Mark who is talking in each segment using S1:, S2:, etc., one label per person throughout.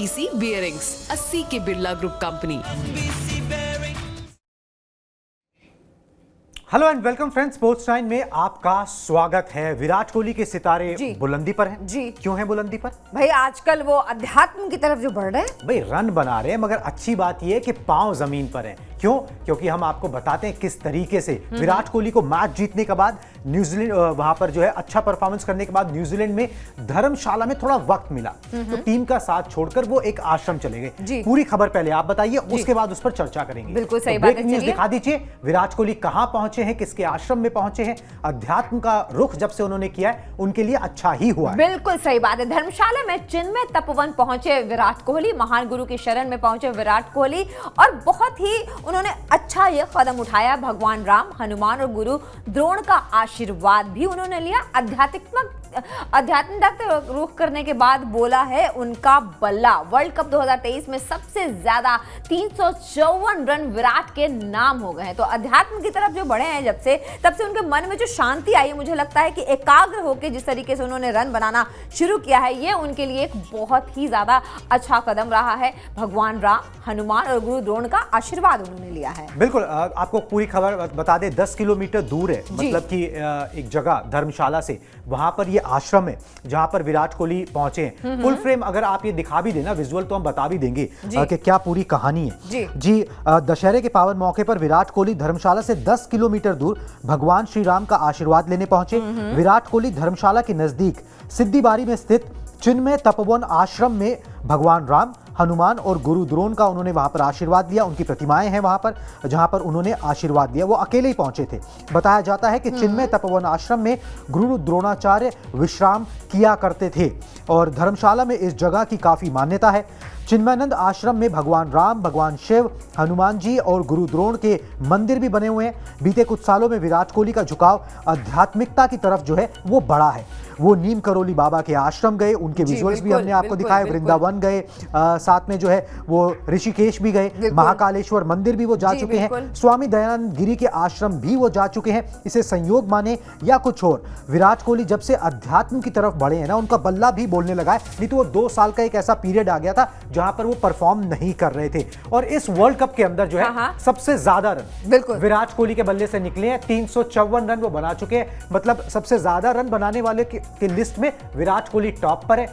S1: BC Bearings, a CK Birla Group company.
S2: Hello and welcome friends, sports time में आपका स्वागत है। विराट कोहली के सितारे बुलंदी पर हैं।
S3: जी
S2: क्यों हैं बुलंदी पर?
S3: भाई आजकल वो अध्यात्म की तरफ जो बढ़ रहे हैं।
S2: भाई रन बना रहे हैं, मगर अच्छी बात यह है कि पांव जमीन पर हैं। क्यों? क्योंकि हम आपको बताते हैं किस तरीके से विराट कोहली को मैच जीतने के बाद न्यूजीलैंड वहां पर जो है अच्छा परफॉर्मेंस करने के बाद न्यूजीलैंड में धर्मशाला में थोड़ा वक्त मिला तो टीम का साथ छोड़कर वो एक आश्रम चले गए। पूरी खबर पहले आप बताइए, उसके बाद उस पर चर्चा करेंगे।
S3: बिल्कुल सही बात है।
S2: न्यूज दिखा दीजिए, विराट कोहली कहां पहुंचे हैं, किसके आश्रम में पहुंचे हैं। अध्यात्म का रुख जब से उन्होंने किया है उनके लिए अच्छा ही हुआ है।
S3: बिल्कुल सही बात है। धर्मशाला में चिन्मय तपोवन पहुंचे विराट कोहली, महान गुरु की शरण में पहुंचे विराट कोहली और बहुत ही उन्होंने अच्छा यह कदम उठाया। भगवान राम, हनुमान और गुरु द्रोण का आशीर्वाद भी उन्होंने लिया। आध्यात्मिक रुख करने के बाद बोला है उनका बल्ला। वर्ल्ड कप 2023 में सबसे ज्यादा 354 रन विराट के नाम हो गए हैं। तो अध्यात्म की तरफ जो बढ़े हैं तब से उनके मन में जो शांति आई है, मुझे लगता है कि एकाग्र होकर जिस तरीके से उन्होंने रन बनाना शुरू किया है, ये उनके लिए एक बहुत ही ज्यादा अच्छा कदम रहा है। भगवान राम, हनुमान और गुरु द्रोण का आशीर्वाद उन्होंने लिया है।
S2: बिल्कुल, आपको पूरी खबर बता दें। 10 किलोमीटर दूर है, मतलब कि एक जगह धर्मशाला से, वहां पर ये आश्रम है जहां पर विराट कोहली पहुंचे हैं। फुल फ्रेम अगर आप ये दिखा भी देना विजुअल, तो हम बता भी देंगे कि क्या पूरी कहानी है। जी दशहरे के पावन मौके पर विराट कोहली धर्मशाला से 10 किलोमीटर दूर भगवान श्री राम का आशीर्वाद लेने पहुंचे। विराट कोहली धर्मशाला के नजदीक सिद्धिबारी में स्थित चिन्मय तपोवन आश्रम में भगवान राम, हनुमान और गुरु द्रोण का उन्होंने वहां पर आशीर्वाद लिया। उनकी प्रतिमाएं हैं वहां पर जहां पर उन्होंने आशीर्वाद दिया। वो अकेले ही पहुंचे थे। बताया जाता है कि चिन्मय तपोवन आश्रम में गुरु द्रोणाचार्य विश्राम किया करते थे और धर्मशाला में इस जगह की काफी मान्यता है। चिन्मयानंद आश्रम में भगवान राम, भगवान शिव, हनुमान जी और गुरु द्रोण के मंदिर भी बने हुए हैं। बीते कुछ सालों में विराट कोहली का झुकाव आध्यात्मिकता की तरफ जो है वो बढ़ा है। वो नीम करोली बाबा के आश्रम गए, उनके विजुअल्स भी हमने आपको दिखाए। वृंदावन गए, साथ में जो है वो ऋषिकेश भी गए, महाकालेश्वर मंदिर भी वो जा चुके हैं, स्वामी दयानंद गिरी के आश्रम भी वो जा चुके हैं। इसे संयोग माने या कुछ और, विराट कोहली जब से अध्यात्म की तरफ बढ़े हैं ना, उनका बल्ला भी बोलने लगा है। नहीं तो वो 2 साल का एक ऐसा पीरियड आ गया था जहां पर वो परफॉर्म नहीं कर रहे थे। और इस वर्ल्ड कप के अंदर जो है सबसे ज्यादा रन विराट कोहली के बल्ले से निकले हैं। 354 रन वो बना चुके हैं। मतलब सबसे ज्यादा रन बनाने वाले की लिस्ट में विराट कोहली टॉप पर है।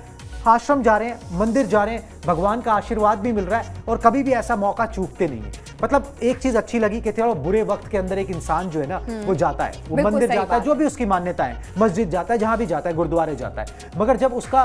S2: आश्रम जा रहे हैं, मंदिर जा रहे हैं, भगवान का आशीर्वाद भी मिल रहा है और कभी भी ऐसा मौका चूकते नहीं है। मतलब एक चीज अच्छी लगी कि थोड़ा बुरे वक्त के अंदर एक इंसान जो है ना वो जाता है, वो मंदिर जाता है, जो भी उसकी मान्यता है, मस्जिद जाता है, जहां भी जाता है, गुरुद्वारे जाता है। मगर जब उसका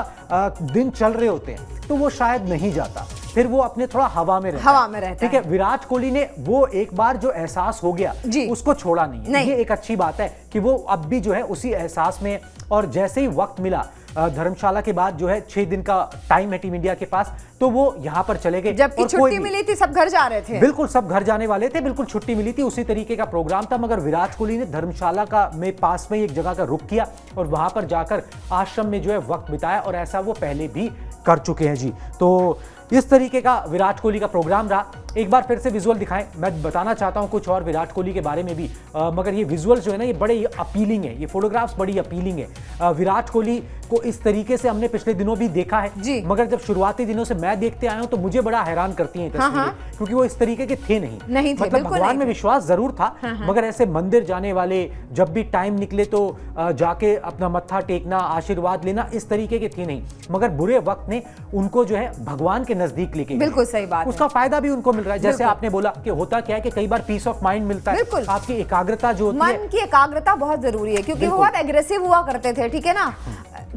S2: दिन चल रहे होते हैं तो वो शायद नहीं जाता, फिर वो अपने थोड़ा हवा में रहता है। ठीक है, विराट कोहली ने वो एक बार जो एहसास हो गया उसको छोड़ा नहीं। ये एक अच्छी बात है कि वो अब भी जो है उसी एहसास में। और जैसे ही वक्त मिला धर्मशाला के बाद जो है 6 दिन का टाइम है टीम इंडिया के पास, तो वो यहाँ पर चले गए।
S3: जबकि छुट्टी मिली थी, सब घर जा रहे थे।
S2: बिल्कुल, सब घर जाने वाले थे, बिल्कुल छुट्टी मिली थी, उसी तरीके का प्रोग्राम था। मगर विराट कोहली ने धर्मशाला का में पास में एक जगह का रुख किया और वहां पर जाकर आश्रम में जो है वक्त बिताया और ऐसा वो पहले भी कर चुके हैं। जी तो इस तरीके का विराट कोहली का प्रोग्राम रहा। एक बार फिर से विजुअल दिखाएं, मैं बताना चाहता हूं कुछ और विराट कोहली के बारे में भी, मगर ये विजुअल जो है ना ये बड़े अपीलिंग है, ये फोटोग्राफ्स बड़ी अपीलिंग है। विराट कोहली को इस तरीके से हमने पिछले दिनों भी देखा है, मगर जब शुरुआती दिनों से मैं देखते आया हूं तो मुझे बड़ा हैरान करती हैं तस्वीरें, क्योंकि वो इस तरीके के थे नहीं थे। मतलब भगवान में विश्वास जरूर था, मगर ऐसे मंदिर जाने वाले, जब भी टाइम निकले तो जाके अपना मत्था टेकना, आशीर्वाद लेना, इस तरीके के थे नहीं। मगर बुरे वक्त ने उनको जो है भगवान के नजदीक लेके,
S3: बिल्कुल सही बात,
S2: उसका फायदा भी उनको मिल रहा है। जैसे आपने बोला कि होता क्या है कि कई बार पीस ऑफ माइंड मिलता है, आपकी एकाग्रता जो होती है,
S3: मन की एकाग्रता बहुत जरूरी है, क्योंकि वो बहुत एग्रेसिव हुआ करते थे। ठीक है ना,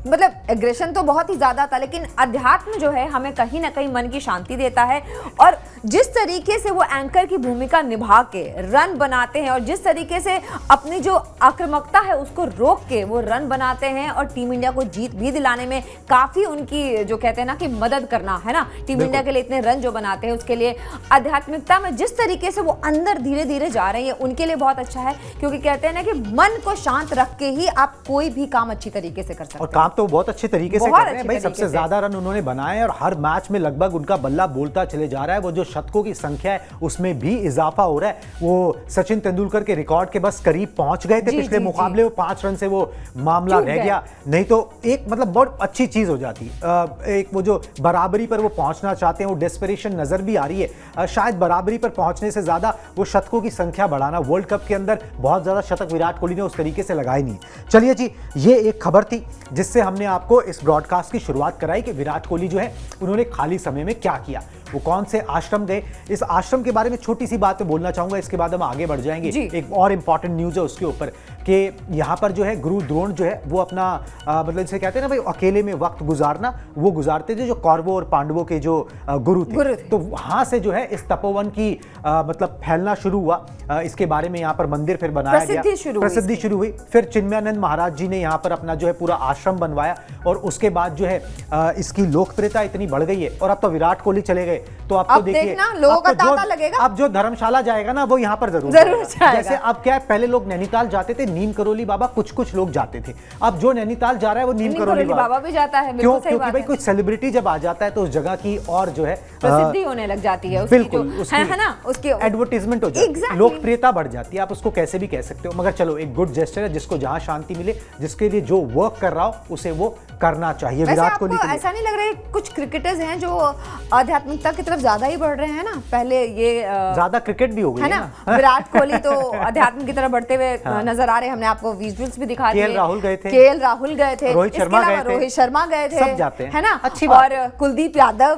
S3: मतलब एग्रेशन तो बहुत ही ज्यादा था, लेकिन अध्यात्म जो है हमें कहीं ना कहीं मन की शांति देता है। और जिस तरीके से वो एंकर की भूमिका निभा के रन बनाते हैं और जिस तरीके से अपनी जो आक्रामकता है उसको रोक के वो रन बनाते हैं और टीम इंडिया को जीत भी दिलाने में काफी उनकी जो कहते हैं ना कि मदद करना है ना, टीम इंडिया के लिए इतने रन जो बनाते हैं उसके लिए आध्यात्मिकता में जिस तरीके से वो अंदर धीरे धीरे जा रहे हैं उनके लिए बहुत अच्छा है। क्योंकि कहते हैं ना कि मन को शांत रख के ही आप कोई भी काम अच्छी तरीके से कर सकते हैं।
S2: और काम काम तो बहुत अच्छे तरीके से कर रहे हैं भाई, सबसे ज्यादा रन उन्होंने बनाए हैं और हर मैच में लगभग उनका बल्ला बोलता चले जा रहा है। वो जो शतकों की संख्या है उसमें भी इजाफा हो रहा है। वो सचिन तेंदुलकर के रिकॉर्ड के बस करीब पहुंच गए थे पिछले मुकाबले, वो 5 रन से वो मामला रह गया, नहीं तो एक मतलब बहुत अच्छी चीज हो जाती। एक वो जो बराबरी पर वो पहुंचना चाहते हैं, वो डेस्परेशन नजर भी आ रही है। शायद बराबरी पर पहुंचने से ज्यादा वो शतकों की संख्या बढ़ाना, वर्ल्ड कप के अंदर बहुत ज्यादा शतक विराट कोहली ने उस तरीके से लगाए नहीं। चलिए जी, ये एक खबर थी जिससे हमने आपको इस ब्रॉडकास्ट की शुरुआत कराई कि विराट कोहली जो है उन्होंने खाली समय में क्या किया, वो कौन से आश्रम गए। इस आश्रम के बारे में छोटी सी बात बोलना चाहूंगा, इसके बाद हम आगे बढ़ जाएंगे। एक और इंपॉर्टेंट न्यूज है उसके ऊपर कि यहाँ पर जो है गुरु द्रोण जो है वो अपना मतलब जिसे कहते हैं ना भाई अकेले में वक्त गुजारना, वो गुजारते थे जो कौरवों और पांडवों के जो गुरु थे। तो वहां से जो है इस तपोवन की मतलब फैलना शुरू हुआ। इसके बारे में यहाँ पर मंदिर फिर बनाया गया, प्रसिद्धि शुरू हुई। फिर चिन्मयानंद महाराज जी ने यहाँ पर अपना जो है पूरा आश्रम बनवाया और उसके बाद जो है इसकी लोकप्रियता इतनी बढ़ गई है। और अब तो विराट कोहली चले गए तो आप तो देखिए अब जो धर्मशाला जाएगा ना वो यहाँ पर जरूर जैसे अब क्या है, पहले लोग नैनीताल जाते थे, नीम करोली बाबा कुछ लोग जाते थे, अब जो नैनीताल जा रहा है वो नीम करोली बाबा भी जाता है। क्यों? क्योंकि भाई कोई सेलिब्रिटी जब आ जाता है तो उस जगह की और जो है
S3: प्रसिद्धि होने लग जाती है,
S2: बिल्कुल है ना, उसकी एडवर्टाइजमेंट हो जाती है, लोकप्रियता बढ़ जाती है, आप उसको कैसे भी कह सकते हो। मगर चलो एक गुड जेस्चर है, जिसको जहां शांति मिले, जिसके लिए जो वर्क कर रहा हो उसे वो करना चाहिए। विराट कोहली
S3: ऐसा नहीं लग रहा है कुछ क्रिकेटर्स हैं जो आध्यात्मिकता की तरफ ज्यादा ही बढ़ रहे हैं ना, पहले ये
S2: ज्यादा क्रिकेट भी हो गई है ना।
S3: विराट कोहली तो अध्यात्म की तरफ बढ़ते हुए नजर आ रहे हैं, हमने आपको विजुअल्स भी दिखा दिए।
S2: केएल राहुल गए थे,
S3: रोहित शर्मा गए थे,
S2: सब जाते हैं,
S3: है ना,
S2: अच्छी बात।
S3: और कुलदीप यादव,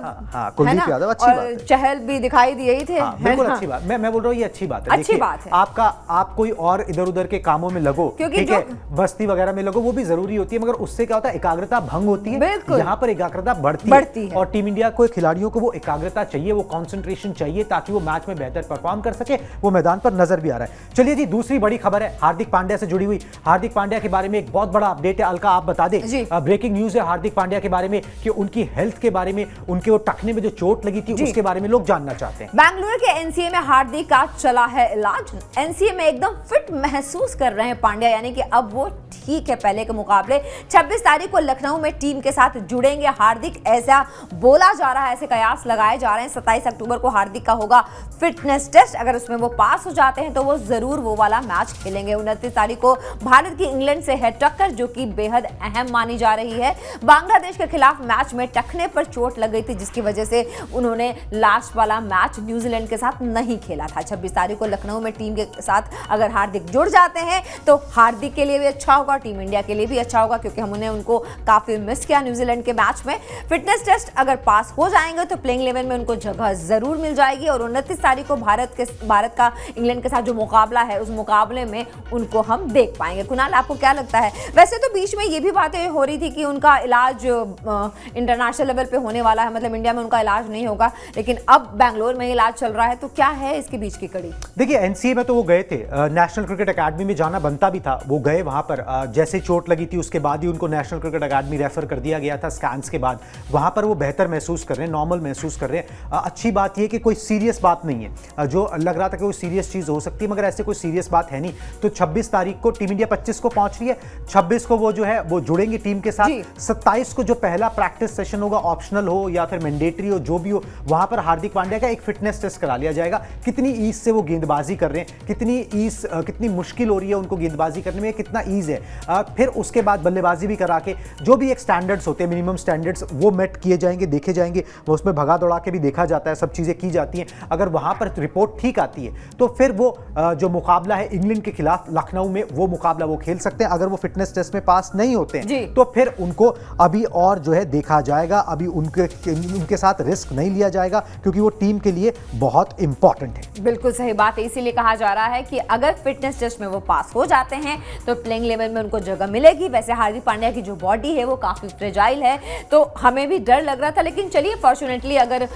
S2: कुलदीप यादव अच्छी बात है,
S3: चहल भी दिखाई दिए ही थे,
S2: बिल्कुल अच्छी बात। मैं बोल रहा हूँ ये अच्छी बात है, अच्छी बात है। आप कोई और इधर उधर के कामों में लगो, ठीक है, बस्ती वगैरह में लगो, वो भी जरूरी होती है, मगर उससे क्या होता है एकाग्रता भंग होती है, यहाँ पर एकाग्रता बढ़ती है। और टीम इंडिया को खिलाड़ियों को वो एकाग्रता चाहिए, वो कंसंट्रेशन चाहिए ताकि वो मैच में बेहतर परफॉर्म कर सके, वो मैदान पर नजर भी आ रहा है। चलिए जी, दूसरी बड़ी खबर है हार्दिक पांड्या से जुड़ी हुई। हार्दिक पांड्या के बारे में एक बहुत बड़ा अपडेट है, अलका आप बता दें। ब्रेकिंग न्यूज है हार्दिक पांड्या के बारे में कि उनकी हेल्थ के बारे में, उनके वो टखने में जो चोट लगी थी उसके बारे में लोग जानना चाहते हैं।
S3: बेंगलुरु के एनसीए में हार्दिक का चला है इलाज, एनसीए में एकदम फिट महसूस कर रहे हैं पांड्या, यानी कि अब वो ठीक है पहले के मुकाबले। 26 तारीख को लखनऊ में टीम के साथ जुड़ेंगे हार्दिक, ऐसा बोला जा रहा है, ऐसे कयास लगाए जा रहे हैं। 27 अक्टूबर को हार्दिक का होगा फिटनेस टेस्ट, अगर उसमें वो पास हो जाते हैं तो वो जरूर वो वाला मैच खेलेंगे। 29 तारीख को भारत की इंग्लैंड से है टक्कर, जो कि बेहद अहम मानी जा रही है। बांग्लादेश के खिलाफ मैच में टखने पर चोट लग गई थी, जिसकी वजह से उन्होंने लास्ट वाला मैच न्यूजीलैंड के साथ नहीं खेला था। 26 तारीख को लखनऊ में टीम के साथ अगर हार्दिक जुड़ जाते हैं तो हार्दिक के लिए भी अच्छा होगा, टीम इंडिया के लिए भी अच्छा होगा, क्योंकि हमने उनको काफी मिस किया न्यूजीलैंड के मैच में। फिटनेस टेस्ट अगर पास हो जाएंगे तो प्लेइंग 11 में उनको जगह जरूर मिल जाएगी। और 29 तारीख को भारत का इंग्लैंड के साथ जो मुकाबला है उस मुकाबले में उनको हम देख पाएंगे। कुणाल, आपको क्या लगता है? वैसे तो बीच में ये भी बातें हो रही थी कि उनका इलाज इंटरनेशनल लेवल पे होने वाला है, मतलब इंडिया में उनका इलाज नहीं होगा, लेकिन अब बैंगलोर में इलाज चल रहा है, तो क्या है इसके बीच की कड़ी?
S2: देखिए, एनसीए में तो वो गए थे, नेशनल क्रिकेट अकेडमी में जाना बनता भी था, वो गए वहां पर। जैसे चोट लगी थी उसके बाद ही उनको नेशनल क्रिकेट अकेडमी रेफर कर दिया गया था स्कैन्स के बाद। वहां पर वो बेहतर महसूस कर रहे हैं, नॉर्मल महसूस कर रहे हैं। अच्छी बात यह कि कोई सीरियस बात नहीं है, जो लग रहा था कि कोई सीरियस चीज हो सकती है, मगर ऐसे कोई सीरियस बात है नहीं। तो 26 तारीख को टीम इंडिया 25 को पहुंच रही है, 26 को वो जो है वो जुड़ेंगे टीम के साथ। 27 को जो पहला प्रैक्टिस सेशन होगा, ऑप्शनल हो या फिर मैंडेटरी हो, जो भी हो, वहां पर हार्दिक पांड्या का एक फिटनेस टेस्ट करा लिया जाएगा। कितनी ईज से वो गेंदबाजी कर रहे हैं, कितनी मुश्किल हो रही है उनको गेंदबाजी करने में, कितना ईज है। फिर उसके बाद बल्लेबाजी भी करा के जो भी एक स्टैंडर्ड्स होते हैं, मिनिमम स्टैंडर्ड्स, वो मेट किए जाएंगे, देखे जाएंगे। वो उसमें भगा दौड़ा के भी देखा जाता है, सब चीजें की जाती हैं। अगर वहां पर रिपोर्ट ठीक आती है तो फिर वो जो मुकाबला है इंग्लैंड के खिलाफ लखनऊ में, वो मुकाबला वो खेल सकते हैं। अगर वो फिटनेस टेस्ट में पास नहीं होते हैं तो फिर उनको अभी और जो है देखा जाएगा, अभी उनके साथ रिस्क नहीं लिया जाएगा, क्योंकि वो टीम के लिए बहुत इंपॉर्टेंट है।
S3: बिल्कुल सही बात है, इसीलिए कहा जा रहा है कि अगर फिटनेस टेस्ट में वो पास हो जाते हैं तो प्लेइंग 11 में उनको जगह मिलेगी। वैसे हार्दिक पांड्या की जो बॉडी है वो काफी फ्रेजाइल है, तो हमें भी डर लग रहा था, लेकिन चलिए फॉर्चुनेटली अगर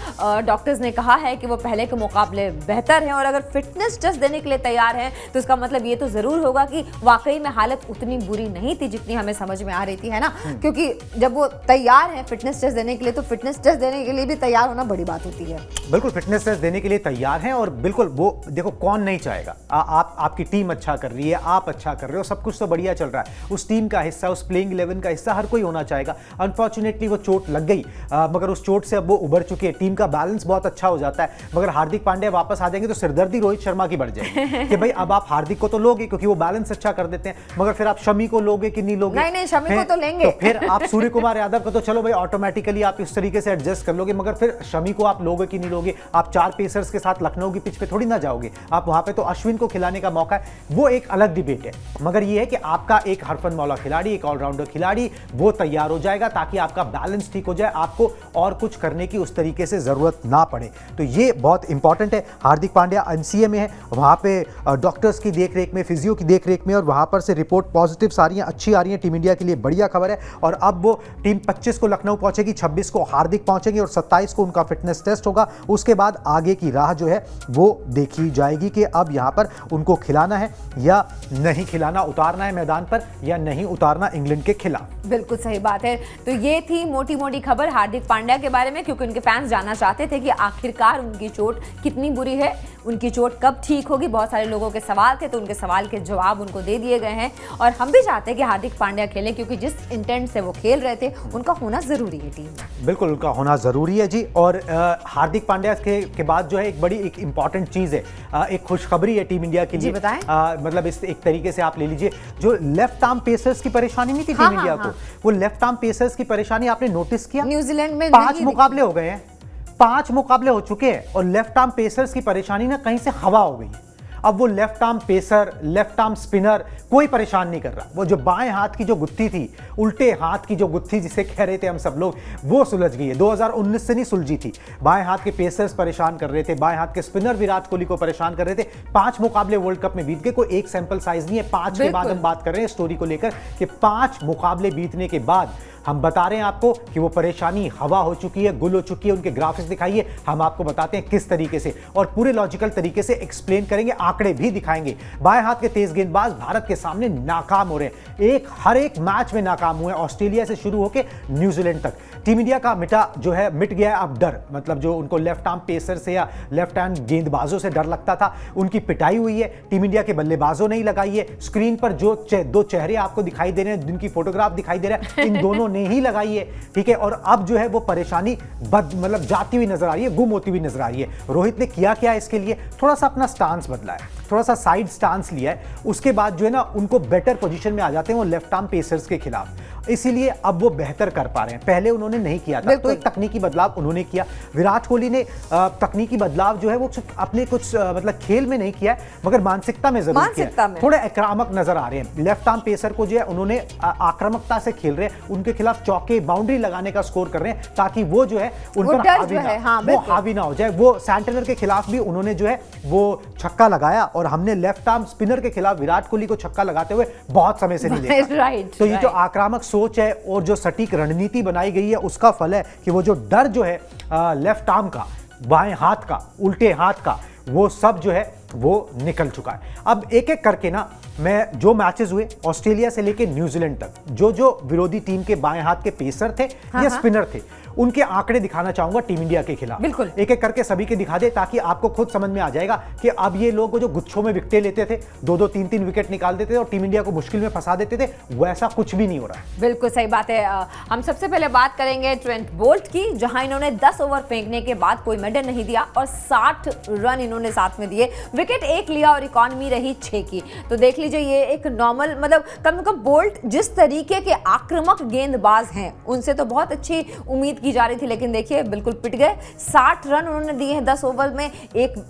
S3: डॉक्टर्स ने कहा है कि वो पहले के मुकाबले बेहतर हैं और अगर फिटनेस टेस्ट देने के लिए तैयार हैं तो इसका मतलब ये तो जरूर होगा कि वाकई में हालत उतनी बुरी नहीं थी जितनी हमें समझ में आ रही थी, है ना। क्योंकि जब वो तैयार है फिटनेस टेस्ट देने के लिए, तो फिटनेस टेस्ट देने के लिए भी तैयार होना बड़ी बात होती है।
S2: बिल्कुल फिटनेस टेस्ट देने के लिए तैयार हैं, और बिल्कुल वो देखो कौन नहीं चाहेगा। आपकी टीम अच्छा कर रही है, आप अच्छा कर रहे हो, सब कुछ तो बढ़िया चल रहा रहा है, उस टीम का हिस्सा, उस प्लेइंग 11 का हिस्सा हर कोई होना चाहेगा। अनफॉर्चुनेटली वो चोट लग गई, मगर उस चोट से अब वो उभर चुके हैं, टीम का बैलेंस बहुत अच्छा हो जाता है। मगर हार्दिक पांड्या वापस आ जाएंगे तो सिरदर्दी रोहित शर्मा की बढ़ जाएगी कि भाई अब आप हार्दिक को तो लोगे क्योंकि वो बैलेंस अच्छा कर देते हैं, मगर फिर आप शमी को लोगे कि नहीं लोगे?
S3: नहीं, शमी को तो लेंगे।
S2: तो फिर आप सूर्य कुमार यादव को तो चलो भाई ऑटोमेटिकली आप इस तरीके से एडजस्ट कर लोगे, मगर फिर शमी को आप लोगे कि नहीं लोगे? आप 4 पेसर्स के साथ लखनऊ की पिच पे थोड़ी ना जाओगे, आप वहां पे तो अश्विन को खिलाने का मौका है, वो एक अलग डिबेट है। मगर ये है कि आपका एक हरफनमौला खिलाड़ी, एक ऑलराउंडर खिलाड़ी वो तैयार हो जाएगा ताकि आपका बैलेंस ठीक हो जाए, आपको और कुछ करने की उस तरीके से जरूरत ना पड़े। तो ये बहुत इंपॉर्टेंट है। हार्दिक पांड्या एनसीए में है, वहां पे डॉक्टर्स की देखरेख में, फिजियो की देखरेख में, और वहां पर से रिपोर्ट पॉजिटिव सारी अच्छी आ रही है। टीम इंडिया के लिए बढ़िया खबर है। और अब वो टीम 25 को लखनऊ पहुंचेगी, 26 को हार्दिक पहुंचेंगे और 27 को उनका फिटनेस टेस्ट होगा। उसके बाद आगे की राह जो है वो देखी जाएगी कि अब यहां पर उनको खिलाना है या नहीं खिलाना, उतारना है मैदान पर या नहीं उतारना इंग्लैंड के खिलाफ।
S3: बिल्कुल सही बात है। तो ये थी मोटी मोटी खबर हार्दिक पांड्या के बारे में, क्योंकि उनके फैंस जानना चाहते थे कि आखिरकार उनकी चोट कितनी बुरी है, उनकी चोट कब ठीक होगी। बहुत सारे लोगों के सवाल थे, तो उनके सवाल के जवाब उनको दे दिए गए हैं। और हम भी चाहते हैं कि हार्दिक पांड्या खेलें, क्योंकि जिस इंटेंट से वो खेल रहे थे उनका होना जरूरी है टीम में।
S2: बिल्कुल उनका होना जरूरी है जी। और हार्दिक पांड्या के बाद जो है एक बड़ी एक इंपॉर्टेंट चीज है, एक खुशखबरी है टीम इंडिया के लिए।
S3: बताएं।
S2: मतलब इस एक तरीके से आप ले लीजिए, जो लेफ्ट आर्म पेसर्स की परेशानी नहीं थी टीम इंडिया को, वो लेफ्ट आर्म पेसर्स की परेशानी आपने नोटिस किया?
S3: न्यूजीलैंड में
S2: 5 मुकाबले हो गए हैं, 5 मुकाबले हो चुके हैं और लेफ्ट आर्म पेसर्स की परेशानी ना कहीं से हवा हो गई। अब वो left arm pacer, left arm spinner कोई परेशान नहीं कर रहा। वो जो बाएं हाथ की जो गुत्थी थी, उल्टे हाथ की जो गुत्थी जिसे कह रहे थे हम सब लोग, वो सुलझ गई है। 2019 से नहीं सुलझी थी। बाएं हाथ के पेसर्स परेशान कर रहे थे, बाएं हाथ के स्पिनर विराट कोहली को परेशान कर रहे थे। 5 मुकाबले वर्ल्ड कप में बीत गए, कोई एक सैंपल साइज नहीं है। 5 के बाद हम बात कर रहे हैं स्टोरी को लेकर कि 5 मुकाबले बीतने के बाद हम बता रहे हैं आपको कि वो परेशानी हवा हो चुकी है, गुल हो चुकी है। उनके ग्राफिक्स दिखाइए, हम आपको बताते हैं किस तरीके से, और पूरे लॉजिकल तरीके से एक्सप्लेन करेंगे, आंकड़े भी दिखाएंगे। बाएं हाथ के तेज गेंदबाज भारत के सामने नाकाम हो रहे हैं, हर एक मैच में नाकाम हुए, ऑस्ट्रेलिया से शुरू होकर न्यूजीलैंड तक। टीम इंडिया का मिट गया है अब डर, मतलब जो उनको लेफ्ट आर्म पेसर से या लेफ्ट हैंड गेंदबाजों से डर लगता था, उनकी पिटाई हुई है। टीम इंडिया के बल्लेबाजों ने ही लगाई है। स्क्रीन पर जो 2 चेहरे आपको दिखाई दे रहे हैं, जिनकी फोटोग्राफ दिखाई दे रहा है, इन दोनों ने ही लगाई है, ठीक है। और अब जो है वो परेशानी मतलब जाती हुई नजर आ रही है, गुम होती हुई नजर आ रही है। रोहित ने किया क्या इसके लिए? थोड़ा सा अपना स्टांस बदला है, थोड़ा सा साइड स्टांस लिया है। उसके बाद जो है ना उनको बेटर पोजीशन में आ जाते हैं वो लेफ्ट आर्म पेसर्स के खिलाफ, इसीलिए अब वो बेहतर कर पा रहे हैं। पहले उन्होंने नहीं किया था, तो एक तकनीकी बदलाव उन्होंने किया। विराट कोहली ने तकनीकी बदलाव जो है वो अपने कुछ मतलब खेल में नहीं किया है, मगर मानसिकता में जरूर किया है। थोड़े आक्रामक नजर आ रहे हैं। लेफ्ट आर्म पेसर को जो है उन्होंने आक्रामकता से खेल रहे हैं, उनके खिलाफ चौके, बाउंड्री लगाने का स्कोर कर रहे हैं, ताकि वो जो है उन पर हावी ना हो जाए। वो सैंटनर के खिलाफ भी उन्होंने जो है वो छक्का लगाया, और हमने लेफ्ट आर्म स्पिनर के खिलाफ विराट कोहली को छक्का लगाते हुए बहुत समय से नहीं देखा। तो ये जो आक्रामक सोच है और जो सटीक रणनीति बनाई गई है, उसका फल है कि वो जो डर जो है लेफ्ट आर्म का, बाएं हाथ का, उल्टे हाथ का, वो सब जो है वो निकल चुका है। अब एक एक करके ना मैं जो मैचेस हुए ऑस्ट्रेलिया से लेके न्यूजीलैंड तक, जो विरोधी टीम के बाएं हाथ के पेसर थे या स्पिनर थे, उनके आंकड़े दिखाना चाहूंगा टीम इंडिया के खिलाफ।
S3: बिल्कुल
S2: एक एक करके सभी के दिखा दे, ताकि आपको खुद समझ में आ जाएगा कि अब ये लोग जो गुच्छों में विकेटें लेते थे, 2-2 3-3 विकेट निकाल देते थे और टीम इंडिया को मुश्किल में फंसा देते थे, वैसा कुछ भी नहीं हो रहा है।
S3: बिल्कुल सही बात है। हम सबसे पहले बात करेंगे ट्रेंट बोल्ट की, जहां इन्होंने 10 ओवर फेंकने के बाद कोई मेडल नहीं दिया और 60 रन इन्होंने साथ में दिए, विकेट 1 लिया और इकॉनमी रही 6 की। तो देख लीजिए ये एक नॉर्मल, मतलब कम से कम बोल्ट जिस तरीके के आक्रामक गेंदबाज हैं उनसे तो बहुत अच्छी उम्मीद की जा रही थी, लेकिन देखिए बिल्कुल पिट गए। 60 रन उन्होंने दिए हैं 10 ओवर में,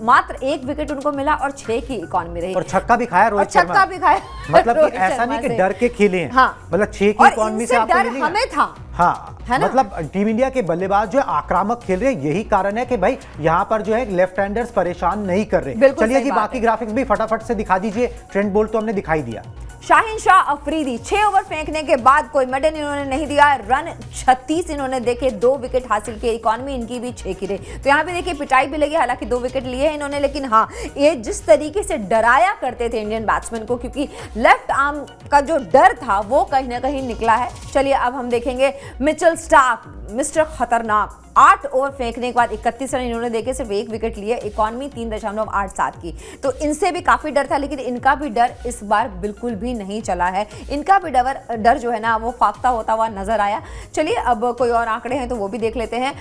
S3: मात्र 1 विकेट उनको मिला और 6 की इकॉनमी रही।
S2: और छक्का भी खाया रोहित शर्मा,
S3: छक्का भी खाया।
S2: मतलब कि ऐसा नहीं कि डर के खेले हैं, मतलब 6 की इकॉनमी से आपको
S3: डर हमें था।
S2: हाँ, मतलब टीम इंडिया के बल्लेबाज जो है आक्रामक खेल रहे हैं, यही कारण है कि भाई यहाँ पर जो है लेफ्ट हैंडर्स परेशान नहीं कर रहे। चलिए जी, बाकी ग्राफिक्स भी फटाफट से दिखा दीजिए। ट्रेंट बोल्ट तो हमने दिखाई दिया।
S3: शाहिन शाह अफरीदी 6 ओवर फेंकने के बाद कोई मेडल इन्होंने नहीं दिया, रन 36 इन्होंने देखे, 2 विकेट हासिल किए, इकॉनमी इनकी भी 6 की रही। तो यहाँ पे देखिए पिटाई भी लगी, हालांकि 2 विकेट लिए हैं इन्होंने, लेकिन हाँ ये जिस तरीके से डराया करते थे इंडियन बैट्समैन को, क्योंकि लेफ्ट आर्म का जो डर था वो कहीं ना कहीं निकला है। चलिए अब हम देखेंगे मिचेल स्टार्क, मिस्टर खतरनाक, 8 ओवर फेंकने के बाद 31 रन इन्होंने देके सिर्फ 1 विकेट लिए, इकॉनमी 3.87 की। तो इनसे भी काफी डर था, लेकिन इनका भी डर इस बार बिल्कुल भी नहीं चला है। इनका भी डर जो है ना वो फाख्ता होता हुआ नजर आया। चलिए अब कोई और आंकड़े हैं तो वो भी देख लेते हैं।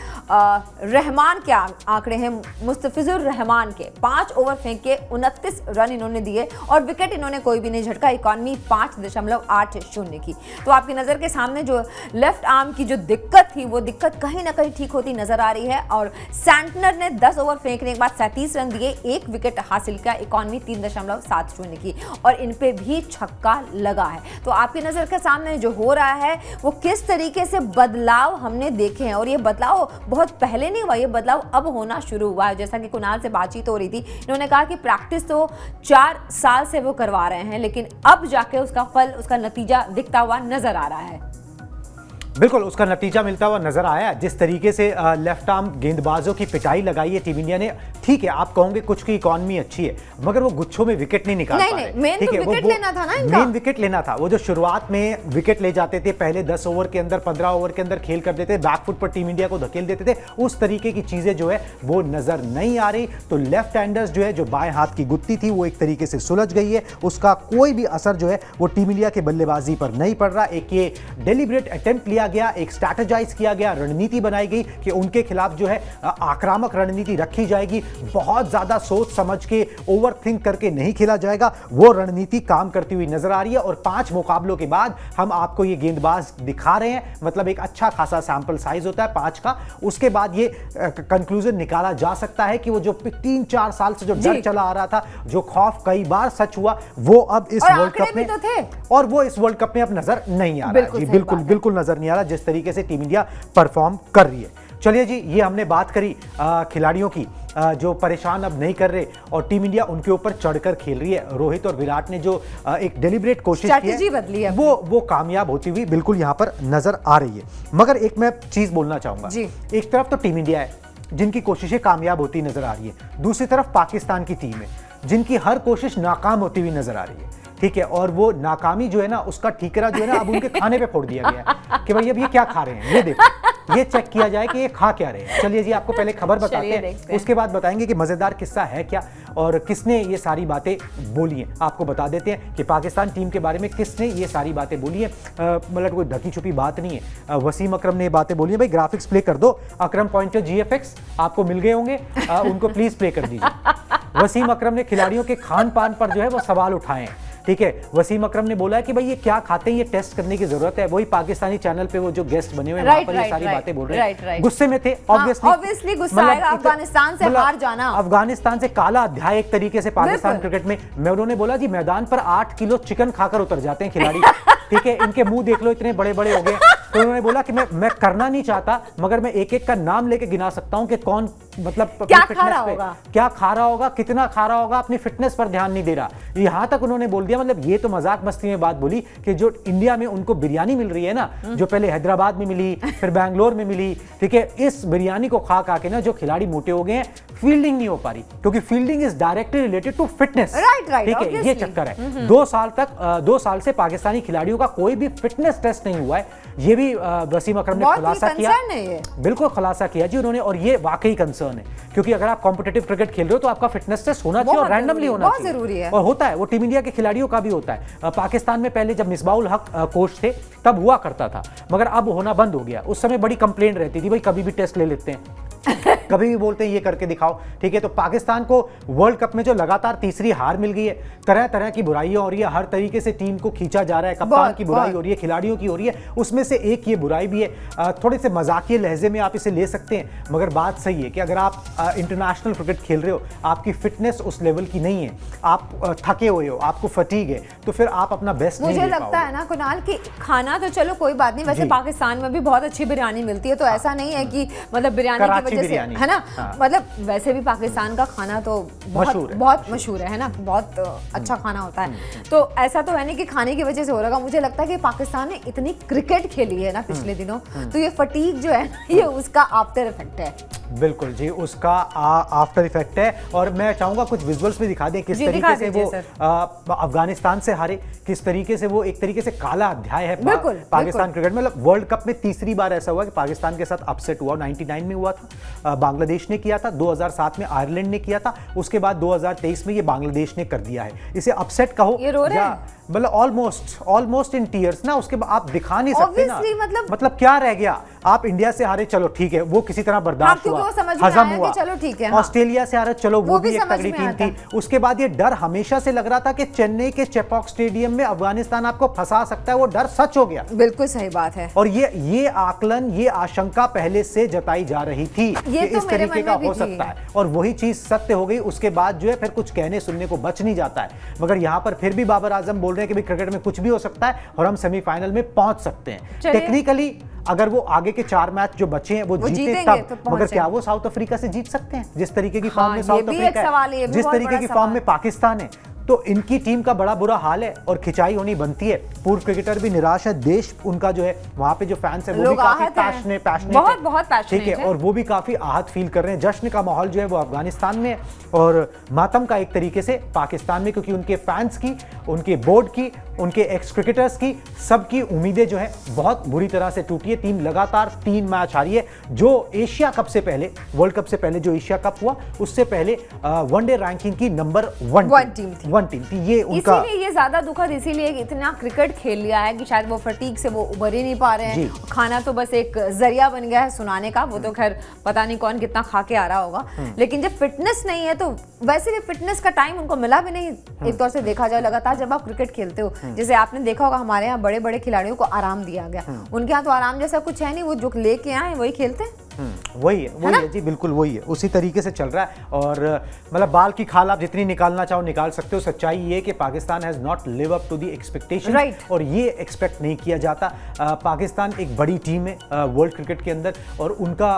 S3: रहमान के आंकड़े हैं, मुस्तफिजुर रहमान के 5 ओवर फेंक के 29 रन इन्होंने दिए और विकेट इन्होंने कोई भी नहीं झटका, इकॉनमी 5.80 की। तो आपकी नजर के सामने जो लेफ्ट आर्म की जो दिक्कत थी वो दिक्कत कहीं ना कहीं ठीक होती नजर आ रही है। और सैंटनर ने 10 ओवर फेंकने के बाद 37 रन दिए, 1 विकेट हासिल किया, इकॉनमी 3.70 की और इन पे भी छक्का लगा है। तो आपकी नजर के सामने जो हो रहा है वो किस तरीके से बदलाव हमने देखे हैं, और ये बदलाव बहुत पहले नहीं हुआ, ये बदलाव अब होना शुरू हुआ है। जैसा कि कुणाल से बातचीत हो रही थी, इन्होंने कहा कि प्रैक्टिस तो 4 साल से वो करवा रहे हैं, लेकिन अब जाके उसका फल, उसका नतीजा दिखता हुआ नजर आ रहा है।
S2: बिल्कुल उसका नतीजा मिलता हुआ नजर आया। जिस तरीके से लेफ्ट आर्म गेंदबाजों की पिटाई लगाई है टीम इंडिया ने, ठीक है आप कहोगे कुछ की इकॉनमी अच्छी है, मगर वो गुच्छों में विकेट नहीं निकाल पा रहे।
S3: मेन तो विकेट लेना था ना इनका।
S2: मेन विकेट लेना था। वो जो शुरुआत में विकेट ले जाते थे, पहले 10 ओवर के अंदर 15 ओवर के अंदर खेल कर देते, बैकफुट पर टीम इंडिया को धकेल देते थे, उस तरीके की चीजें जो है वो नजर नहीं आ रही। तो लेफ्ट हैंडर्स जो है, जो बाएं हाथ की गुत्ती थी वो एक तरीके से सुलझ गई है, उसका कोई भी असर जो है वो टीम इंडिया के बल्लेबाजी पर नहीं पड़ रहा। एक ये डेलिब्रेट अटेम्प्ट लिया गया, एक स्ट्रैटेजाइज किया गया, रणनीति बनाई गई कि उनके खिलाफ जो है आक्रामक रणनीति रखी जाएगी, बहुत ज्यादा सोच समझ के ओवर थिंक करके नहीं खेला जाएगा, वो रणनीति काम करती हुई नजर आ रही है। और 5 मुकाबलों के बाद हम आपको ये गेंदबाज दिखा रहे हैं, मतलब एक अच्छा खासा सैंपल साइज होता है 5 का, उसके बाद ये कंक्लूजन निकाला जा सकता है कि वो जो 3-4 साल से जो डर चला आ रहा था, जो खौफ कई बार सच हुआ, वो अब इस वर्ल्ड कप में
S3: तो थे।
S2: और वो इस वर्ल्ड कप में अब नजर नहीं आ रहा है। बिल्कुल नजर नहीं आ रहा जिस तरीके से टीम इंडिया परफॉर्म कर रही है। चलिए जी, ये हमने बात करी खिलाड़ियों की जो परेशान अब नहीं कर रहे और टीम इंडिया उनके ऊपर चढ़कर खेल रही है। रोहित और विराट ने जो एक डेलिब्रेट कोशिश की है वो कामयाब होती हुई बिल्कुल यहां पर नजर आ रही है। मगर एक मैं चीज बोलना चाहूंगा, एक तरफ तो टीम इंडिया है जिनकी कोशिशें कामयाब होती नजर आ रही है, दूसरी तरफ पाकिस्तान की टीम है जिनकी हर कोशिश नाकाम होती हुई नजर आ रही है। ठीक है, और वो नाकामी जो है ना, उसका ठीकरा जो है ना अब उनके खाने पे फोड़ दिया गया है कि भाई अब ये क्या खा रहे हैं, ये देखो, ये चेक किया जाए कि ये खा क्या रहे हैं। चलिए जी, आपको पहले खबर बताते हैं, उसके बाद बताएंगे कि मजेदार किस्सा है क्या और किसने ये सारी बातें बोली हैं। आपको बता देते हैं कि पाकिस्तान टीम के बारे में किसने ये सारी बातें बोली हैं, मतलब कोई ढकी छुपी बात नहीं है। वसीम अकरम ने ये बातें बोली है। भाई ग्राफिक्स प्ले कर दो, अकरम पॉइंटर GFX आपको मिल गए होंगे, उनको प्लीज प्ले कर दीजिए। वसीम अकरम ने खिलाड़ियों के खान पान पर जो है वो सवाल उठाए हैं। ठीक है, वसीम अकरम ने बोला है कि भाई ये क्या खाते हैं, ये टेस्ट करने की जरूरत है। वही पाकिस्तानी चैनल पे वो जो गेस्ट बने हुए हैं वहां पर ये सारी बातें बोल रहे हैं। गुस्से में थे,
S3: ऑब्वियसली गुस्सा आएगा, अफगानिस्तान से हार जाना,
S2: अफगानिस्तान से काला अध्याय एक तरीके से पाकिस्तान क्रिकेट में। मैं उन्होंने बोला जी मैदान पर 8 किलो चिकन खाकर उतर जाते हैं खिलाड़ी। ठीक है, इनके मुंह देख लो इतने बड़े बड़े हो गए। तो उन्होंने बोला कि मैं करना नहीं चाहता, मगर मैं एक एक का नाम लेके गिना सकता हूं कि कौन मतलब
S3: क्या खा रहा होगा,
S2: क्या खा रहा होगा, कितना खा रहा होगा, अपनी फिटनेस पर ध्यान नहीं दे रहा। यहां तक उन्होंने बोल दिया, मतलब ये तो मजाक मस्ती में बात बोली कि जो इंडिया में उनको बिरयानी मिल रही है ना, जो पहले हैदराबाद में मिली फिर बैंगलोर में मिली, ठीक है, इस बिरयानी को खा खा के ना जो खिलाड़ी मोटे हो गए हैं, फील्डिंग नहीं हो पा रही, क्योंकि fielding is directly related to fitness. ठीक है, ये चक्कर है। 2 साल से पाकिस्तानी खिलाड़ियों का कोई भी फिटनेस टेस्ट नहीं हुआ है। ये भी वसीम अकरम ने खुलासा किया, बिल्कुल खुलासा किया जी उन्होंने, और ये वाकई कंसर्न है, क्योंकि अगर आप कॉम्पिटिटिव क्रिकेट खेल रहे हो तो आपका फिटनेस टेस्ट होना चाहिए और रैंडमली होना चाहिए, जरूरी है। और होता है, वो टीम इंडिया के खिलाड़ियों का भी होता है। पाकिस्तान में पहले जब मिसबाउल हक कोच थे तब हुआ करता था, मगर अब होना बंद हो गया। उस समय बड़ी कंप्लेंट रहती थी, भाई कभी भी टेस्ट ले लेते हैं, कभी भी बोलते हैं ये करके दिखाओ। ठीक है, तो पाकिस्तान को वर्ल्ड कप में जो लगातार तीसरी हार मिल गई है, तरह तरह की बुराइयां हो रही है, हर तरीके से टीम को खींचा जा रहा है, कप्तान की बुराई हो रही है, खिलाड़ियों की हो रही है, उसमें से एक ये बुराई भी है। थोड़े से मजाकिया लहजे में आप इसे ले सकते हैं, मगर बात सही है कि अगर आप इंटरनेशनल क्रिकेट खेल रहे हो, आपकी फिटनेस उस लेवल की नहीं है, आप थके हुए हो, आपको फटीग है, तो फिर आप अपना बेस्ट नहीं दे पाओगे।
S3: मुझे लगता है ना कुणाल कि खाना तो चलो कोई बात नहीं, वैसे पाकिस्तान में भी बहुत अच्छी बिरयानी मिलती है, तो ऐसा नहीं है कि मतलब बिरयानी की वजह से, है ना, मतलब वैसे भी पाकिस्तान का खाना तो बहुत मशहूर है ना, बहुत अच्छा खाना होता है। तो ऐसा तो है नहीं कि खाने की वजह से हो रहा। मुझे लगता है कि पाकिस्तान ने इतनी क्रिकेट खेली है ना पिछले दिनों, तो ये फटीग जो है ये उसका आफ्टर इफेक्ट है।
S2: बिल्कुल जी, उसका आफ्टर इफेक्ट है। और मैं चाहूंगा कुछ विजुअल्स भी दिखा दें किस
S3: जी,
S2: तरीके
S3: दिखा
S2: से
S3: दीजिए,
S2: वो अफगानिस्तान से हारे, किस तरीके से वो एक तरीके से काला अध्याय है
S3: बिल्कुल,
S2: पाकिस्तान क्रिकेट में। मतलब वर्ल्ड कप में तीसरी बार ऐसा हुआ कि पाकिस्तान के साथ अपसेट हुआ। 99 में हुआ था, बांग्लादेश ने किया था, 2007 में आयरलैंड ने किया था, उसके बाद 2023 में ये बांग्लादेश ने कर दिया है। इसे अपसेट कहो
S3: ये रो रहे
S2: या
S3: हैं।
S2: मतलब ऑलमोस्ट इन टीयर्स ना। उसके बाद आप दिखा नहीं सकते ना,
S3: Obviously,
S2: मतलब क्या रह गया। आप इंडिया से हारे, चलो ठीक है, वो किसी तरह बर्दाश्त
S3: क्योंकि
S2: हुआ,
S3: वो समझ में
S2: हजम
S3: आया कि
S2: हुआ।
S3: चलो ठीक है, हाँ।
S2: ऑस्ट्रेलिया से हारे, चलो वो भी एक
S3: समझ
S2: तगड़ी
S3: में
S2: टीम
S3: आता।
S2: थी। उसके बाद ये डर हमेशा से लग रहा था कि चेन्नई के चेपॉक स्टेडियम में अफगानिस्तान आपको फंसा सकता है, वो डर सच हो गया।
S3: बिल्कुल सही बात है।
S2: और ये आकलन, ये आशंका पहले से जताई जा रही थी कि
S3: ये तो
S2: इस
S3: मेरे
S2: तरीके
S3: मन
S2: का
S3: में भी
S2: हो
S3: थी।
S2: सकता है, और वही चीज सत्य हो गई। उसके बाद जो है फिर कुछ कहने सुनने को बच नहीं जाता है। मगर यहां पर फिर भी बाबर आजम बोल रहे हैं कि भाई क्रिकेट में कुछ भी हो सकता है और हम सेमीफाइनल में पहुंच सकते हैं।
S3: चलिए।
S2: टेक्निकली अगर वो आगे के 4 मैच जो बचे हैं वो जीते
S3: जीतेंगे
S2: तब,
S3: तो
S2: मगर
S3: पहुंचे।
S2: क्या वो साउथ अफ्रीका से जीत सकते हैं जिस तरीके की फॉर्म
S3: हाँ,
S2: में
S3: ये
S2: साउथ
S3: भी एक
S2: अफ्रीका
S3: सवाल है, ये
S2: है,
S3: भी
S2: जिस
S3: बहुत
S2: तरीके
S3: बड़ा
S2: की
S3: सवाल
S2: फॉर्म में पाकिस्तान है, तो इनकी टीम का बड़ा बुरा हाल है और खिंचाई होनी बनती है। पूर्व क्रिकेटर भी निराश है, देश उनका जो है वहां पे जो फैंस है वो भी
S3: लोग
S2: काफी
S3: आहत हैं।
S2: पैशनेट
S3: बहुत passionate
S2: ठीक है,
S3: हैं।
S2: और वो भी काफी आहत फील कर रहे हैं। जश्न का माहौल जो है वो अफगानिस्तान में है और मातम का एक तरीके से पाकिस्तान में, क्योंकि उनके फैंस की, उनके बोर्ड की, उनके एक्स क्रिकेटर्स की, सबकी उम्मीदें जो है बहुत बुरी तरह से टूटी है। टीम लगातार 3 मैच हारी है। जो एशिया कप से पहले, वर्ल्ड कप से पहले जो एशिया कप हुआ, उससे पहले वनडे रैंकिंग की नंबर 1 टीम थी। ये उनका,
S3: इसीलिए ये ज्यादा दुखद, इसीलिए इतना क्रिकेट खेल लिया है कि शायद वो फटीक से वो उभर ही नहीं पा रहे हैं। खाना तो बस एक जरिया बन गया है सुनाने का, वो तो खैर पता नहीं कौन कितना खा के आ रहा होगा। लेकिन जब फिटनेस नहीं है तो वैसे भी फिटनेस का टाइम उनको मिला भी नहीं। एक तौर से देखा जाए, लगातार जब आप क्रिकेट खेलते हो, जैसे आपने देखा होगा हमारे यहाँ बड़े बड़े खिलाड़ियों को आराम दिया गया, उनके यहाँ तो आराम जैसा कुछ है नहीं, वो जो लेके आए वही खेलते हैं।
S2: वही है जी, बिल्कुल वही है, उसी तरीके से चल रहा है। और मतलब बाल की खाल आप जितनी निकालना चाहो निकाल सकते हो। सच्चाई ये कि Pakistan has not live up to the expectation, और ये एक्सपेक्ट नहीं किया जाता। पाकिस्तान एक बड़ी टीम है वर्ल्ड क्रिकेट के अंदर, और उनका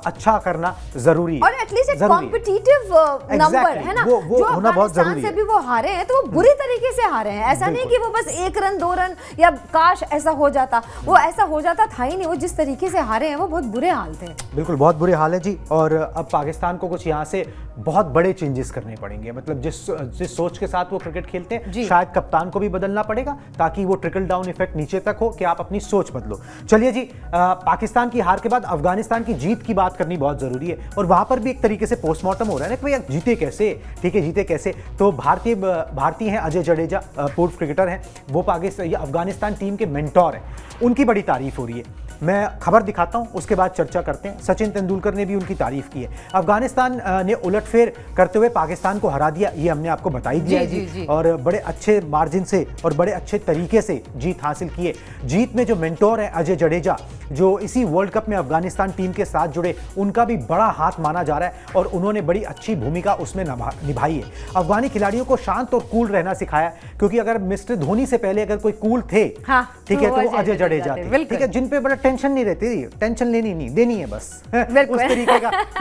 S2: अच्छा करना जरूरी है,
S3: और एटलीस्ट एक कॉम्पिटिटिव नंबर है ना,
S2: वो
S3: जो
S2: होना बहुत जरूरी
S3: से
S2: है।
S3: भी वो हारे हैं तो वो बुरी तरीके से हारे हैं। ऐसा नहीं कि वो बस 1 रन 2 रन या काश ऐसा हो जाता, वो ऐसा हो जाता था ही नहीं। वो जिस तरीके से हारे हैं वो बहुत बुरे हाल थे।
S2: बिल्कुल बहुत बुरे हाल है जी। और अब पाकिस्तान को कुछ यहाँ से बहुत बड़े चेंजेस करने पड़ेंगे। मतलब जिस सोच के साथ वो क्रिकेट खेलते हैं, शायद कप्तान को भी बदलना पड़ेगा ताकि वो ट्रिकल डाउन इफेक्ट नीचे तक हो कि आप अपनी सोच बदलो। चलिए जी, पाकिस्तान की हार के बाद अफगानिस्तान की जीत की बात करनी बहुत जरूरी है। और वहां पर भी एक तरीके से पोस्टमार्टम हो रहा है ना कि भैया जीते कैसे, ठीक है, जीते कैसे। तो भारतीय हैं अजय जडेजा, पूर्व क्रिकेटर हैं, वो अफगानिस्तान टीम के मेंटोर हैं, उनकी बड़ी तारीफ हो रही है। मैं खबर दिखाता हूं, उसके बाद चर्चा करते हैं। सचिन तेंदुलकर ने भी उनकी तारीफ की है। अफगानिस्तान ने उलटफेर करते हुए पाकिस्तान को हरा दिया, ये हमने आपको बता ही दिया है जी। और बड़े अच्छे मार्जिन से और बड़े अच्छे तरीके से जीत हासिल की है। जीत में जो मेंटोर है अजय जडेजा, जो इसी वर्ल्ड कप में अफगानिस्तान टीम के साथ जुड़े, उनका भी बड़ा हाथ माना जा रहा है और उन्होंने बड़ी अच्छी भूमिका उसमें निभाई है। अफगानी खिलाड़ियों को शांत और कूल रहना सिखाया, क्योंकि अगर मिस्टर धोनी से पहले अगर कोई कूल थे, ठीक है, तो वो अजय जडेजा थे, ठीक है, जिन पे बड़ा टेंशन नहीं रहती, टेंशन लेनी नहीं देनी है बस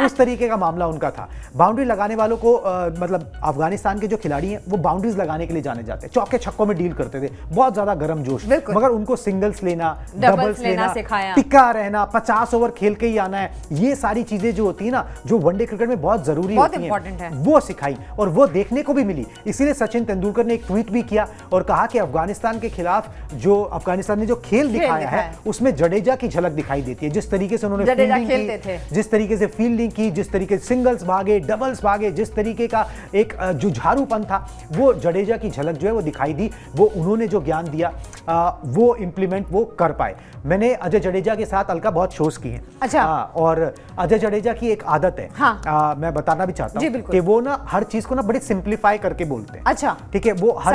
S2: उस तरीके का मामला उनका था। बाउंड्री लगाने वालों को मतलब अफगानिस्तान के जो खिलाड़ी हैं वो बाउंड्रीज लगाने के लिए जाने जाते हैं, चौके छक्कों में डील करते थे, बहुत ज्यादा गर्म जोश, मगर उनको सिंगल्स लेना, डबल्स लेना सिखाया, टिक्का रहना, 50 ओवर खेल के ही आना है, ये सारी चीजें जो होती है ना, जो वनडे क्रिकेट में बहुत जरूरी होती हैं, वो सिखाई और वो देखने को भी मिली। इसीलिए सचिन तेंदुलकर ने एक ट्वीट भी किया और कहा कि अफगानिस्तान के खिलाफ जो अफगानिस्तान ने जो खेल दिखाया है उसमें जडेजा की झलक दिखाई देती है। जिस तरीके से उन्होंने फील्डिंग की, जिस तरीके से फील्डिंग की, जिस तरीके से सिंगल्स भागे, डबल्स भागे, जिस तरीके का एक जुझारूपन था, वो जडेजा की झलक जो है वो दिखाई दी। वो उन्होंने जो ज्ञान दिया वो इंप्लीमेंट वो कर पाए। मैंने अजय जडेजा के साथ अलका बहुत शोज किए हैं।
S3: अच्छा।
S2: और अजय जडेजा की एक आदत है, हाँ। मैं बताना भी चाहता हूँ कि वो ना हर चीज को ना बड़े सिंप्लीफाई करके बोलते हैं।
S3: अच्छा,
S2: ठीक है, वो हर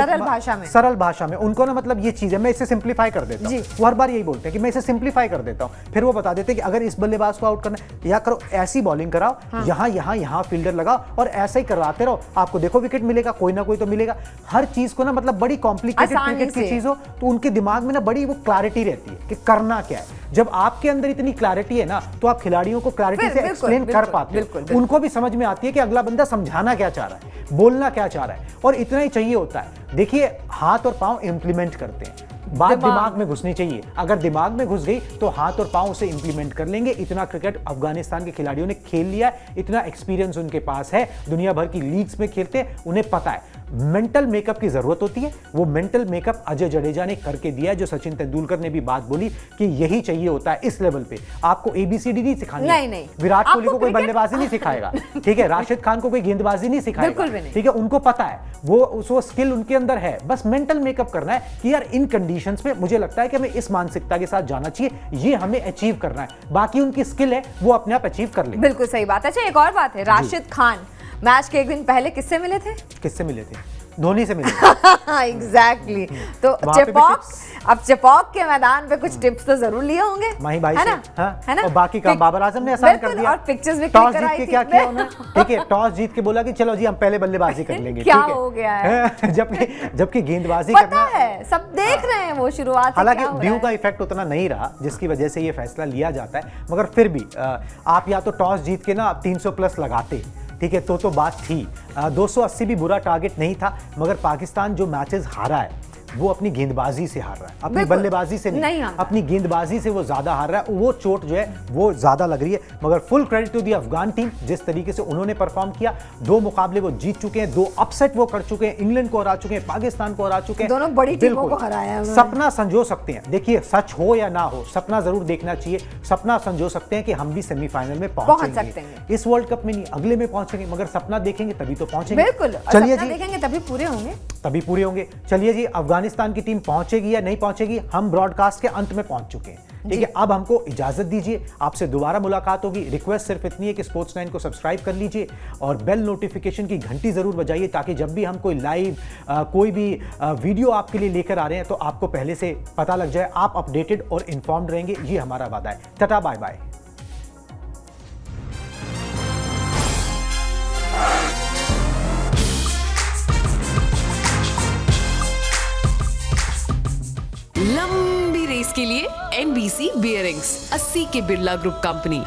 S2: सरल भाषा में उनको ना मतलब ये चीज है, मैं इसे सिंप्लीफाई कर देता हूँ। वो हर बार यही बोलते हैं कि मैं इसे सिंप्लीफाई कर देता हूँ। फिर वो बता देते हैं कि अगर इस बल्लेबाज को आउट करना है, या करो ऐसी बॉलिंग कराओ, यहाँ फील्डर लगाओ और ऐसा ही करवाते रहो, आपको देखो विकेट मिलेगा, कोई ना कोई तो मिलेगा। हर चीज को ना मतलब बड़ी कॉम्प्लिकेटेड क्रिकेट की चीज हो तो उनके दिमाग में ना बड़ी वो क्लैरिटी रहती है कि करना क्या है। जब आपके अंदर इतनी क्लैरिटी है ना, तो आप खिलाड़ियों को क्लैरिटी से एक्सप्लेन कर पाते हो, उनको भी समझ में आती है कि अगला बंदा समझाना क्या चाह रहा है, बोलना क्या चाह रहा है, और इतना ही चाहिए होता है। देखिए, हाथ और पांव इंप्लीमेंट करते हैं, बात दिमाग में घुसनी चाहिए। अगर दिमाग में घुस गई तो हाथ और पांव उसे इंप्लीमेंट कर लेंगे। इतना क्रिकेट अफगानिस्तान के खिलाड़ियों ने खेल लिया, इतना एक्सपीरियंस उनके पास है, दुनिया भर की लीग्स में खेलते हैं, उन्हें पता है मेंटल मेकअप की जरूरत होती है। वो मेंटल मेकअप अजय जडेजा ने करके दिया है, जो सचिन तेंदुलकर ने भी बात बोली कि यही चाहिए होता है इस लेवल पे। आपको ABCD नहीं सिखानी,
S3: नहीं।
S2: विराट कोहली को कोई बल्लेबाजी नहीं सिखाएगा, ठीक है, राशिद खान को कोई गेंदबाजी नहीं सिखाएगा,
S3: बिल्कुल भी नहीं।
S2: ठीक है, उनको पता है, वो स्किल उनके अंदर है, बस मेंटल मेकअप करना है कि यार इन कंडीशंस में मुझे लगता है कि हमें इस मानसिकता के साथ जाना चाहिए, ये हमें अचीव करना है, बाकी उनकी स्किल है वो अपने आप अचीव कर ले।
S3: बिल्कुल सही बात है। अच्छा, एक और बात है, राशिद खान मैच के एक दिन पहले किससे मिले थे?
S2: किससे मिले थे? धोनी से मिले।
S3: एग्जैक्टली। तो
S2: वहाँ पे भी
S3: चेपॉक,
S2: tips?
S3: अब चेपॉक के मैदान पे कुछ टिप्स तो जरूर लिए होंगे,
S2: माही भाई
S3: है
S2: से,
S3: ना?
S2: हाँ?
S3: है ना?
S2: और बाकी काम बाबर आजम ने आसान कर
S3: बिल्कुल,
S2: दिया।
S3: और पिक्चर्स भी
S2: टॉस
S3: क्लिक
S2: जीत
S3: कराई
S2: के
S3: थी।
S2: क्या किया उन्होंने, ठीक है, टॉस जीत के बोला कि चलो जी हम पहले बल्लेबाजी कर लेंगे,
S3: क्या
S2: ठीक है?
S3: हो गया है?
S2: जबकि गेंदबाजी
S3: पता
S2: करना
S3: है, सब देख रहे हैं वो शुरुआत से
S2: हालांकि
S3: क्या हो रहा
S2: ड्यू
S3: है।
S2: का इफेक्ट उतना नहीं रहा जिसकी वजह से ये फैसला लिया जाता है, मगर फिर भी आप या तो टॉस जीत के ना 300 प्लस लगाते, ठीक है, तो बात थी। 280 भी बुरा टारगेट नहीं था, मगर पाकिस्तान जो मैचेस हारा है वो अपनी गेंदबाजी से हार रहा है, अपनी
S3: बिल्कुल,
S2: बल्लेबाजी से नहीं
S3: हार रहा।
S2: अपनी गेंदबाजी से वो ज्यादा हार रहा है। वो चोट जो है वो ज्यादा लग रही है, मगर full credit to the Afghan team, जिस तरीके से उन्होंने परफॉर्म किया। 2 मुकाबले वो जीत चुके हैं, 2 अपसेट वो कर चुके हैं, इंग्लैंड को हरा चुके हैं, पाकिस्तान को हरा चुके हैं,
S3: दोनों बड़ी टीमों
S2: बिल्कुल।
S3: को हराया है उन्होंने।
S2: सपना संजो सकते हैं, देखिए सच हो या ना हो, सपना जरूर देखना चाहिए। सपना संजो सकते हैं कि हम भी सेमीफाइनल में
S3: पहुंच
S2: पहुंचेंगे,
S3: सकते हैं।
S2: इस वर्ल्ड कप में नहीं, अगले में पहुंचेंगे, मगर सपना देखेंगे तभी तो पहुंचेंगे।
S3: बिल्कुल, और
S2: चलिए
S3: सपना
S2: जी,
S3: देखेंगे तभी पूरे होंगे।
S2: तभी पूरे होंगे। चलिए जी, अफगानिस्तान की टीम पहुंचेगी या नहीं पहुंचेगी, हम ब्रॉडकास्ट के अंत में पहुंच चुके हैं, ठीक है। अब हमको इजाजत दीजिए, आपसे दोबारा मुलाकात होगी। रिक्वेस्ट सिर्फ इतनी है कि स्पोर्ट्स 9 को सब्सक्राइब कर लीजिए और बेल नोटिफिकेशन की घंटी जरूर बजाइए, ताकि जब भी हम कोई लाइव कोई भी वीडियो आपके लिए लेकर आ रहे हैं तो आपको पहले से पता लग जाए, आप अपडेटेड और इन्फॉर्म्ड रहेंगे, ये हमारा वादा है। Tata, bye bye.
S1: लंबी रेस के लिए NBC बियरिंग्स, 80 के बिरला ग्रुप कंपनी।